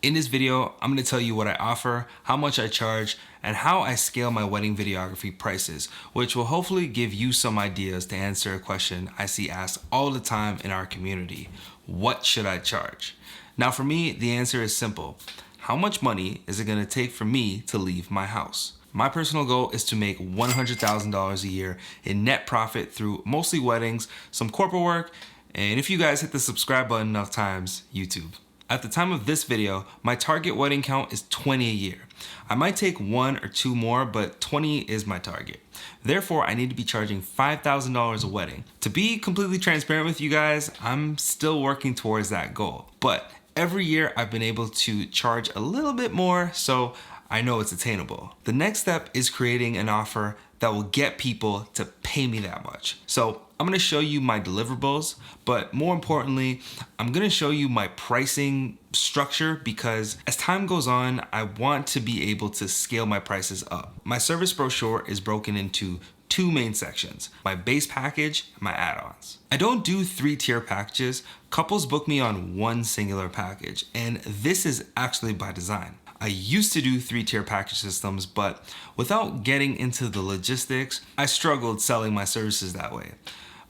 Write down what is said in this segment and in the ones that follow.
In this video, I'm going to tell you what I offer, how much I charge, and how I scale my wedding videography prices, which will hopefully give you some ideas to answer a question I see asked all the time in our community. What should I charge? Now for me, the answer is simple. How much money is it going to take for me to leave my house? My personal goal is to make $100,000 a year in net profit through mostly weddings, some corporate work, and if you guys hit the subscribe button enough times, YouTube. At the time of this video, my target wedding count is 20 a year. I might take 1 or 2 more, but 20 is my target. Therefore, I need to be charging $5,000 a wedding. To be completely transparent with you guys, I'm still working towards that goal. But every year I've been able to charge a little bit more, so I know it's attainable. The next step is creating an offer that will get people to pay me that much. So I'm gonna show you my deliverables, but more importantly, I'm gonna show you my pricing structure because as time goes on, I want to be able to scale my prices up. My service brochure is broken into 2 main sections, my base package and my add-ons. I don't do 3-tier packages. Couples book me on one singular package, and this is actually by design. I used to do 3-tier package systems, but without getting into the logistics, I struggled selling my services that way.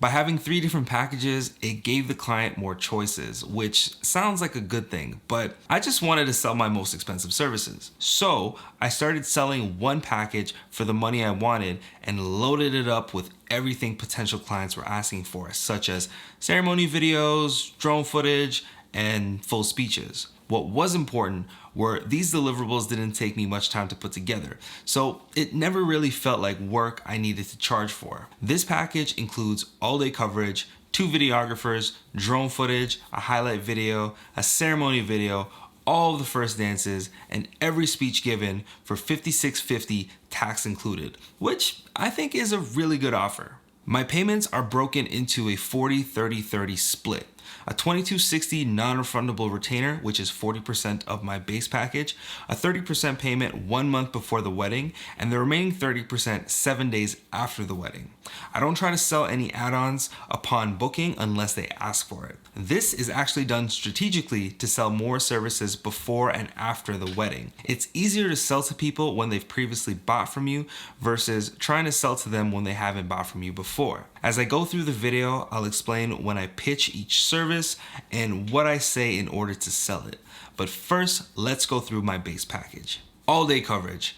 By having 3 different packages, it gave the client more choices, which sounds like a good thing, but I just wanted to sell my most expensive services. So I started selling one package for the money I wanted and loaded it up with everything potential clients were asking for, such as ceremony videos, drone footage, and full speeches. What was important were these deliverables didn't take me much time to put together, so it never really felt like work I needed to charge for. This package includes all-day coverage, 2 videographers, drone footage, a highlight video, a ceremony video, all of the first dances, and every speech given for $56.50 tax included, which I think is a really good offer. My payments are broken into a 40-30-30 split. A $22.60 non-refundable retainer, which is 40% of my base package, a 30% payment 1 month before the wedding, and the remaining 30% 7 days after the wedding. I don't try to sell any add-ons upon booking unless they ask for it. This is actually done strategically to sell more services before and after the wedding. It's easier to sell to people when they've previously bought from you versus trying to sell to them when they haven't bought from you before. As I go through the video, I'll explain when I pitch each service and what I say in order to sell it. But first, let's go through my base package. All-day coverage.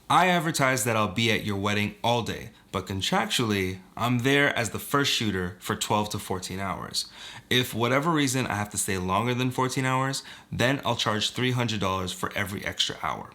I advertise that I'll be at your wedding all day, but contractually, I'm there as the first shooter for 12 to 14 hours. If whatever reason I have to stay longer than 14 hours, then I'll charge $300 for every extra hour.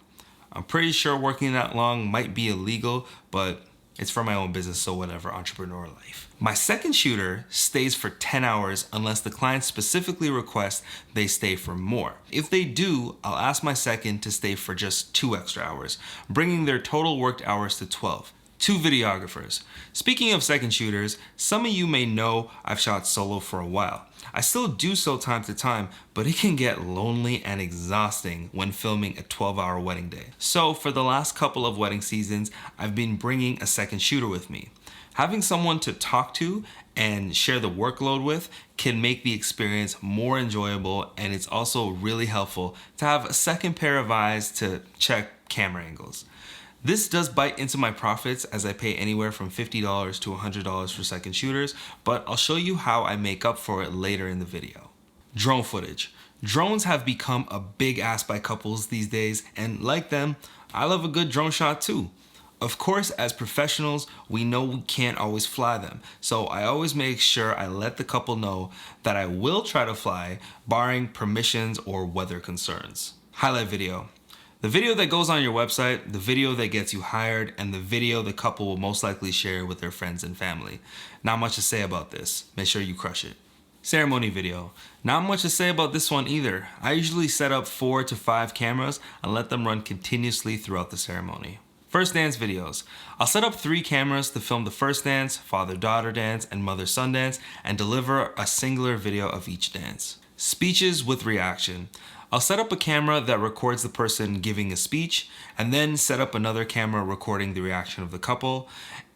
I'm pretty sure working that long might be illegal, but it's for my own business, so whatever, entrepreneur life. My second shooter stays for 10 hours unless the client specifically requests they stay for more. If they do, I'll ask my second to stay for just 2 extra hours, bringing their total worked hours to 12. 2 videographers. Speaking of second shooters, some of you may know I've shot solo for a while. I still do so time to time, but it can get lonely and exhausting when filming a 12-hour wedding day. So for the last couple of wedding seasons, I've been bringing a second shooter with me. Having someone to talk to and share the workload with can make the experience more enjoyable, and it's also really helpful to have a second pair of eyes to check camera angles. This does bite into my profits as I pay anywhere from $50 to $100 for second shooters, but I'll show you how I make up for it later in the video. Drone footage. Drones have become a big ask by couples these days, and like them, I love a good drone shot too. Of course, as professionals, we know we can't always fly them, so I always make sure I let the couple know that I will try to fly, barring permissions or weather concerns. Highlight video. The video that goes on your website, the video that gets you hired, and the video the couple will most likely share with their friends and family. Not much to say about this. Make sure you crush it. Ceremony video. Not much to say about this one either. I usually set up 4 to 5 cameras and let them run continuously throughout the ceremony. First dance videos. I'll set up 3 cameras to film the first dance, father-daughter dance, and mother-son dance, and deliver a singular video of each dance. Speeches with reaction. I'll set up a camera that records the person giving a speech, and then set up another camera recording the reaction of the couple.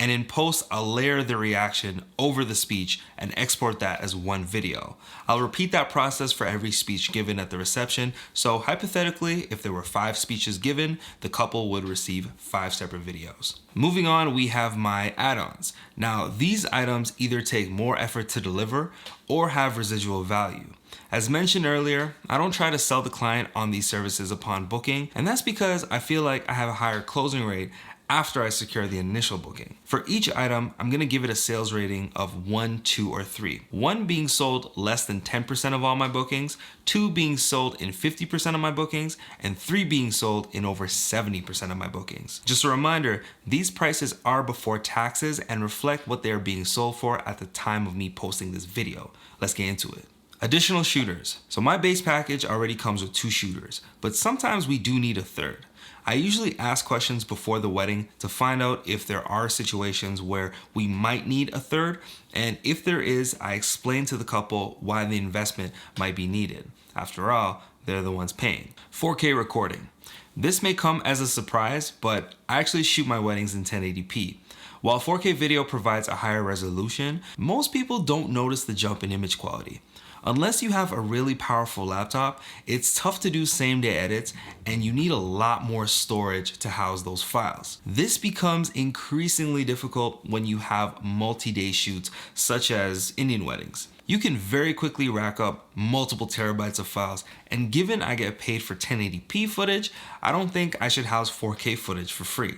And in post, I'll layer the reaction over the speech and export that as one video. I'll repeat that process for every speech given at the reception. So hypothetically, if there were 5 speeches given, the couple would receive 5 separate videos. Moving on, we have my add-ons. Now, these items either take more effort to deliver or have residual value. As mentioned earlier, I don't try to sell the client on these services upon booking, and that's because I feel like I have a higher closing rate after I secure the initial booking. For each item, I'm gonna give it a sales rating of 1, 2, or 3. 1 being sold less than 10% of all my bookings, 2 being sold in 50% of my bookings, and 3 being sold in over 70% of my bookings. Just a reminder, these prices are before taxes and reflect what they are being sold for at the time of me posting this video. Let's get into it. Additional shooters. So my base package already comes with 2 shooters, but sometimes we do need a third. I usually ask questions before the wedding to find out if there are situations where we might need a third, and if there is, I explain to the couple why the investment might be needed. After all, they're the ones paying. 4K recording. This may come as a surprise, but I actually shoot my weddings in 1080p. While 4K video provides a higher resolution, most people don't notice the jump in image quality. Unless you have a really powerful laptop, it's tough to do same-day edits, and you need a lot more storage to house those files. This becomes increasingly difficult when you have multi-day shoots, such as Indian weddings. You can very quickly rack up multiple terabytes of files, and given I get paid for 1080p footage, I don't think I should house 4K footage for free.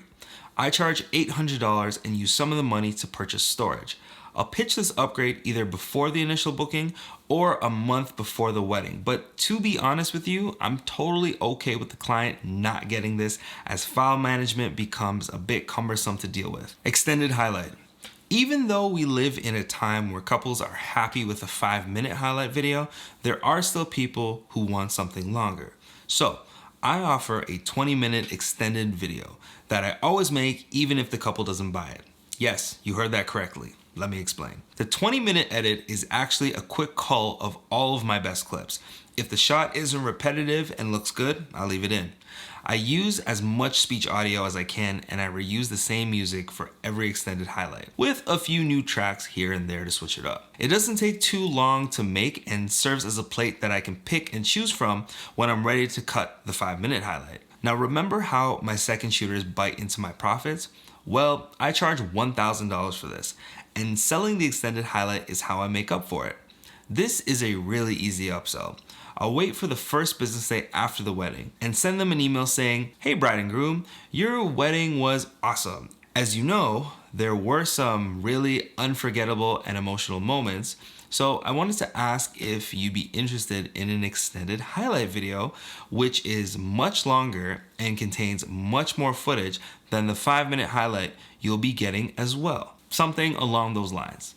I charge $800 and use some of the money to purchase storage. I'll pitch this upgrade either before the initial booking or a month before the wedding. But to be honest with you, I'm totally okay with the client not getting this, as file management becomes a bit cumbersome to deal with. Extended highlight. Even though we live in a time where couples are happy with a 5-minute highlight video, there are still people who want something longer. So I offer a 20-minute extended video that I always make even if the couple doesn't buy it. Yes, you heard that correctly. Let me explain. The 20-minute edit is actually a quick cull of all of my best clips. If the shot isn't repetitive and looks good, I'll leave it in. I use as much speech audio as I can, and I reuse the same music for every extended highlight, with a few new tracks here and there to switch it up. It doesn't take too long to make and serves as a plate that I can pick and choose from when I'm ready to cut the 5-minute highlight. Now remember how my second shooters bite into my profits? Well, I charge $1,000 for this, and selling the extended highlight is how I make up for it. This is a really easy upsell. I'll wait for the first business day after the wedding and send them an email saying, "Hey bride and groom, your wedding was awesome. As you know, there were some really unforgettable and emotional moments, so I wanted to ask if you'd be interested in an extended highlight video, which is much longer and contains much more footage than the 5-minute highlight you'll be getting as well." Something along those lines.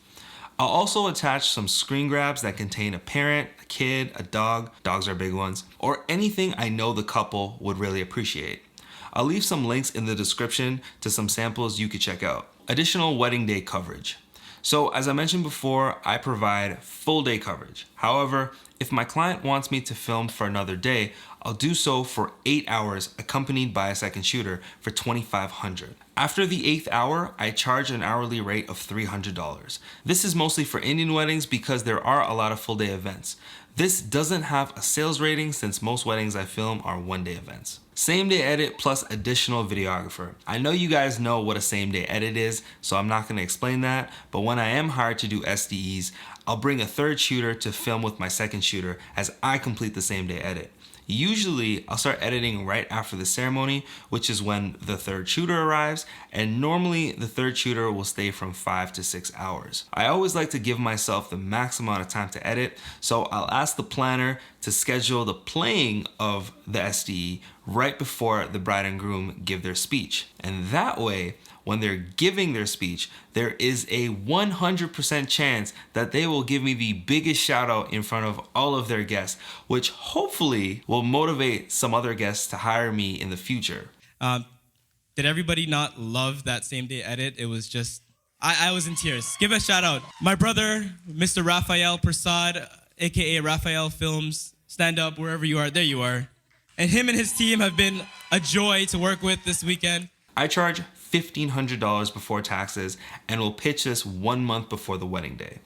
I'll also attach some screen grabs that contain a parent, a kid, a dog, dogs are big ones, or anything I know the couple would really appreciate. I'll leave some links in the description to some samples you could check out. Additional wedding day coverage. So as I mentioned before, I provide full day coverage. However, if my client wants me to film for another day, I'll do so for 8 hours accompanied by a second shooter for $2,500. After the 8th hour, I charge an hourly rate of $300. This is mostly for Indian weddings because there are a lot of full day events. This doesn't have a sales rating since most weddings I film are 1-day events. Same day edit plus additional videographer. I know you guys know what a same day edit is, so I'm not going to explain that, but when I am hired to do SDEs, I'll bring a third shooter to film with my second shooter as I complete the same day edit. Usually, I'll start editing right after the ceremony, which is when the third shooter arrives, and normally the third shooter will stay from 5 to 6 hours. I always like to give myself the max amount of time to edit, so I'll ask the planner to schedule the playing of the SDE right before the bride and groom give their speech. And that way, when they're giving their speech, there is a 100% chance that they will give me the biggest shout out in front of all of their guests, which hopefully will motivate some other guests to hire me in the future. Did everybody not love that same day edit? It was just, I was in tears. Give a shout out. My brother, Mr. Raphael Prasad, AKA Raphael Films, stand up wherever you are. There you are. And him and his team have been a joy to work with this weekend. I charge $1,500 before taxes and will pitch this 1 month before the wedding day.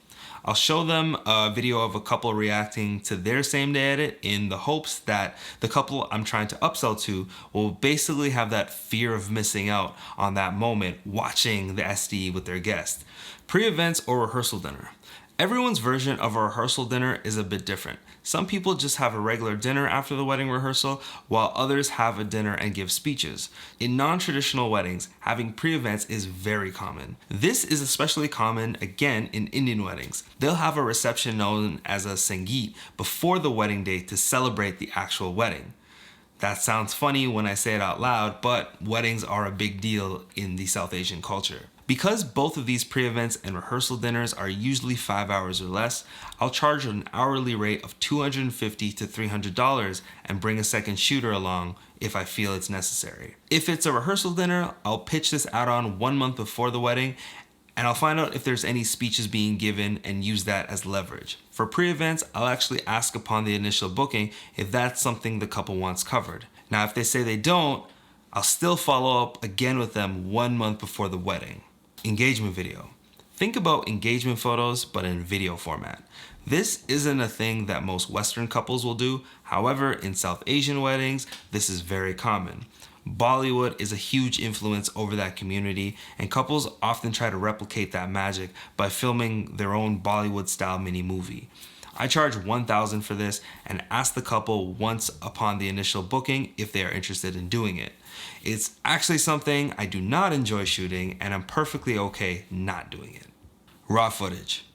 I'll show them a video of a couple reacting to their same day edit in the hopes that the couple I'm trying to upsell to will basically have that fear of missing out on that moment watching the SD with their guest. Pre-events or rehearsal dinner. Everyone's version of a rehearsal dinner is a bit different. Some people just have a regular dinner after the wedding rehearsal, while others have a dinner and give speeches. In non-traditional weddings, having pre-events is very common. This is especially common, again, in Indian weddings. They'll have a reception known as a sangeet before the wedding day to celebrate the actual wedding. That sounds funny when I say it out loud, but weddings are a big deal in the South Asian culture. Because both of these pre-events and rehearsal dinners are usually 5 hours or less, I'll charge an hourly rate of $250 to $300 and bring a second shooter along if I feel it's necessary. If it's a rehearsal dinner, I'll pitch this add-on 1 month before the wedding, and I'll find out if there's any speeches being given and use that as leverage. For pre-events, I'll actually ask upon the initial booking if that's something the couple wants covered. Now, if they say they don't, I'll still follow up again with them 1 month before the wedding. Engagement video. Think about engagement photos, but in video format. This isn't a thing that most Western couples will do. However, in South Asian weddings, this is very common. Bollywood is a huge influence over that community, and couples often try to replicate that magic by filming their own Bollywood-style mini-movie. I charge $1,000 for this and ask the couple once upon the initial booking if they are interested in doing it. It's actually something I do not enjoy shooting, and I'm perfectly okay not doing it. Raw footage.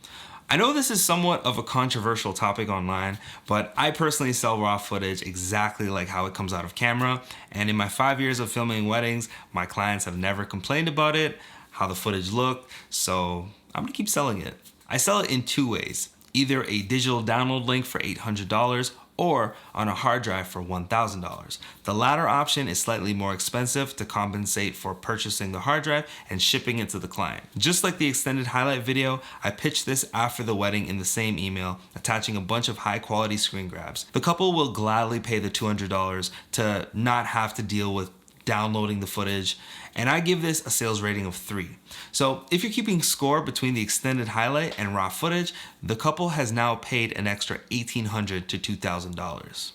I know this is somewhat of a controversial topic online, but I personally sell raw footage exactly like how it comes out of camera, and in my 5 years of filming weddings, my clients have never complained about it, how the footage looked, so I'm gonna keep selling it. I sell it in two ways, either a digital download link for $800 or on a hard drive for $1,000. The latter option is slightly more expensive to compensate for purchasing the hard drive and shipping it to the client. Just like the extended highlight video, I pitched this after the wedding in the same email, attaching a bunch of high quality screen grabs. The couple will gladly pay the $200 to not have to deal with downloading the footage, and I give this a sales rating of 3. So if you're keeping score between the extended highlight and raw footage, the couple has now paid an extra $1,800 to $2,000.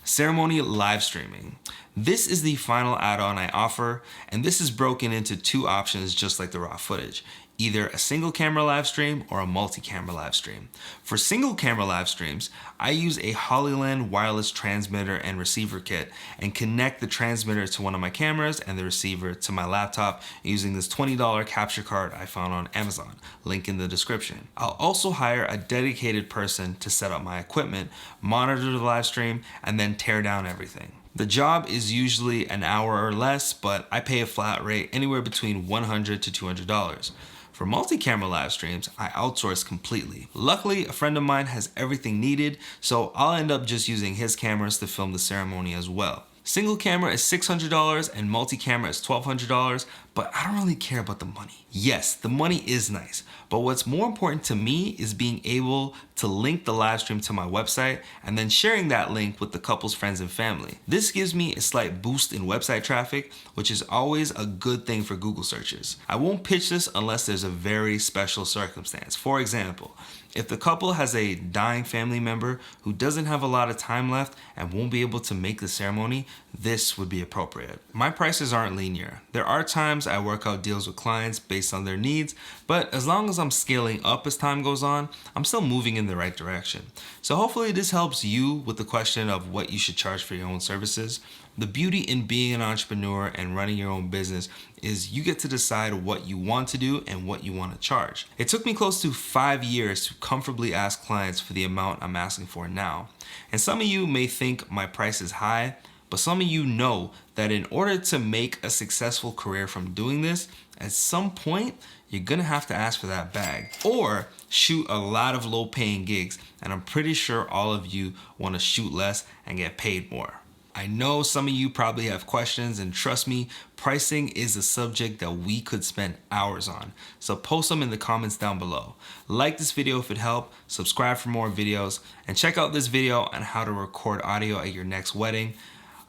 Ceremony live streaming. This is the final add-on I offer, and this is broken into two options just like the raw footage. Either a single camera live stream or a multi-camera live stream. For single camera live streams, I use a Hollyland wireless transmitter and receiver kit and connect the transmitter to one of my cameras and the receiver to my laptop using this $20 capture card I found on Amazon, link in the description. I'll also hire a dedicated person to set up my equipment, monitor the live stream, and then tear down everything. The job is usually an hour or less, but I pay a flat rate anywhere between $100 to $200. For multi-camera live streams, I outsource completely. Luckily, a friend of mine has everything needed, so I'll end up just using his cameras to film the ceremony as well. Single camera is $600 and multi-camera is $1,200, but I don't really care about the money. Yes, the money is nice, but what's more important to me is being able to link the live stream to my website and then sharing that link with the couple's friends and family. This gives me a slight boost in website traffic, which is always a good thing for Google searches. I won't pitch this unless there's a very special circumstance. For example, if the couple has a dying family member who doesn't have a lot of time left and won't be able to make the ceremony, this would be appropriate. My prices aren't linear. There are times I work out deals with clients based on their needs, but as long as I'm scaling up as time goes on, I'm still moving in the right direction. So hopefully this helps you with the question of what you should charge for your own services. The beauty in being an entrepreneur and running your own business is you get to decide what you want to do and what you want to charge. It took me close to 5 years to comfortably ask clients for the amount I'm asking for now. And some of you may think my price is high, but some of you know that in order to make a successful career from doing this, at some point, you're gonna have to ask for that bag or shoot a lot of low paying gigs. And I'm pretty sure all of you wanna shoot less and get paid more. I know some of you probably have questions, and trust me, pricing is a subject that we could spend hours on. So post them in the comments down below. Like this video if it helped, subscribe for more videos, and check out this video on how to record audio at your next wedding.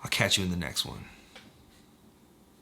I'll catch you in the next one.